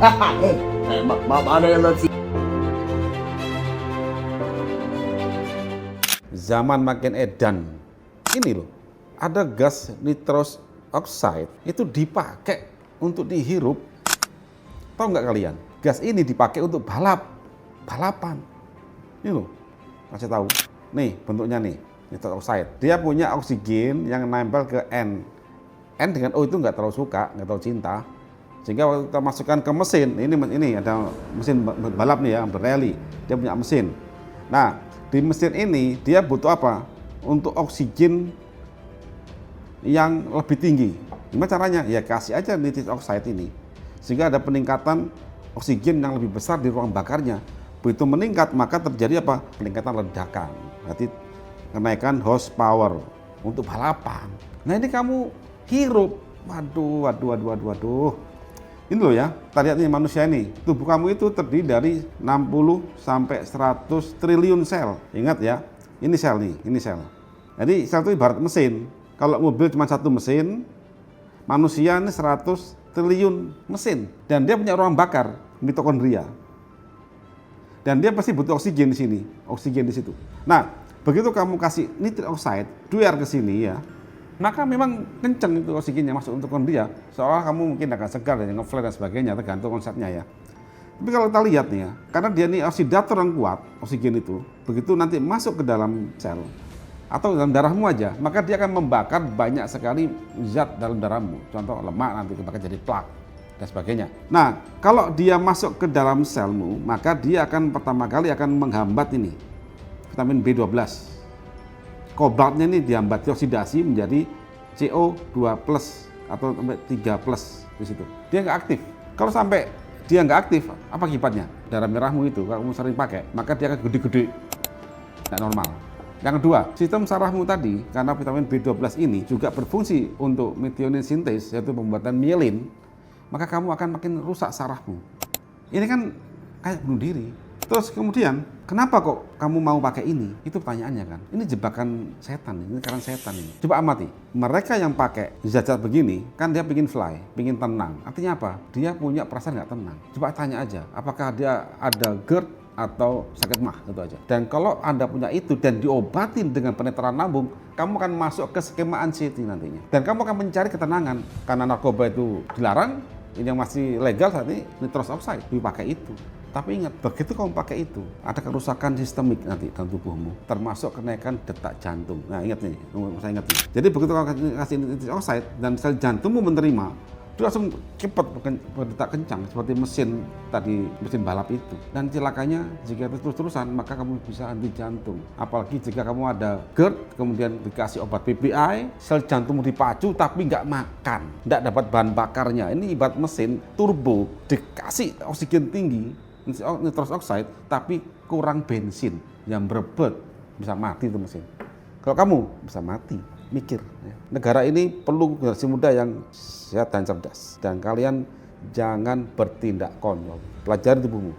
Ada yang lo Zaman makin edan, ini loh, ada gas nitrous oxide itu dipakai untuk dihirup. Tahu nggak kalian? Gas ini dipakai untuk balapan. Ini loh, kasih tahu. Nih bentuknya nih, nitrous oxide. Dia punya oksigen yang nempel ke N. N dengan O itu nggak terlalu suka, nggak terlalu cinta. Sehingga waktu kita masukkan ke mesin, ini ada mesin balap nih ya, berrally. Dia punya mesin. Nah, di mesin ini dia butuh apa? Untuk oksigen yang lebih tinggi. Gimana caranya? Ya kasih aja nitrous oxide ini. Sehingga ada peningkatan oksigen yang lebih besar di ruang bakarnya. Begitu meningkat maka terjadi apa? Peningkatan ledakan. Berarti kenaikan horsepower untuk balapan. Nah ini kamu hirup. Waduh. Ini loh ya, kita lihat nih manusia ini, tubuh kamu itu terdiri dari 60 sampai 100 triliun sel. Ingat ya, ini sel nih, ini sel. Jadi sel itu ibarat mesin. Kalau mobil cuma satu mesin, manusia ini 100 triliun mesin. Dan dia punya ruang bakar, mitokondria. Dan dia pasti butuh oksigen di sini, oksigen di situ. Nah, begitu kamu kasih nitrous oxide, duer ke sini ya, maka memang kenceng itu oksigennya masuk untuk mitokondria. Seolah kamu mungkin akan segar dan ngeflare dan sebagainya, tergantung konsepnya ya. Tapi kalau kita lihat nih ya, karena dia ini oksidator yang kuat, oksigen itu, begitu nanti masuk ke dalam sel atau dalam darahmu aja, maka dia akan membakar banyak sekali zat dalam darahmu. Contoh lemak nanti kebakar jadi plak dan sebagainya. Nah, kalau dia masuk ke dalam selmu, maka dia akan pertama kali akan menghambat ini vitamin B12. Kobaltnya ini dihambat oksidasi menjadi CO2 plus atau 3 plus di situ. Dia nggak aktif. Kalau sampai dia nggak aktif, apa akibatnya? Darah merahmu itu kalau kamu sering pakai, maka dia akan gede-gede, nggak normal. Yang kedua, sistem sarafmu tadi, karena vitamin B12 ini juga berfungsi untuk methionine sintesis, yaitu pembuatan mielin, maka kamu akan makin rusak sarafmu. Ini kan kayak bunuh diri. Terus kemudian, kenapa kok kamu mau pakai ini? Itu pertanyaannya kan. Ini jebakan setan, ini karena setan ini. Coba amati, mereka yang pakai zat-zat begini, kan dia pingin fly, pingin tenang. Artinya apa? Dia punya perasaan nggak tenang. Coba tanya aja, apakah dia ada GERD atau sakit mah, itu aja. Dan kalau Anda punya itu dan diobatin dengan penetran lambung, kamu akan masuk ke skema anxiety nantinya. Dan kamu akan mencari ketenangan. Karena narkoba itu dilarang, ini yang masih legal saat ini, nitrous oxide, dipakai itu. Tapi ingat, begitu kamu pakai itu, ada kerusakan sistemik nanti dalam tubuhmu, termasuk kenaikan detak jantung. Nah ingat nih, saya ingat nih. Jadi begitu kamu kasih nitrous oxide dan sel jantungmu menerima, dia langsung cepat berdetak kencang seperti mesin tadi, mesin balap itu. Dan celakanya jika terus-terusan maka kamu bisa henti jantung. Apalagi jika kamu ada GERD kemudian dikasih obat PPI, sel jantungmu dipacu tapi nggak makan, nggak dapat bahan bakarnya. Ini ibarat mesin turbo dikasih oksigen tinggi, nitrous oxide, tapi kurang bensin yang berebut, bisa mati itu mesin. Kalau kamu bisa mati, mikir. Negara ini perlu generasi muda yang sehat dan cerdas. Dan kalian jangan bertindak konyol. Pelajari tubuhmu.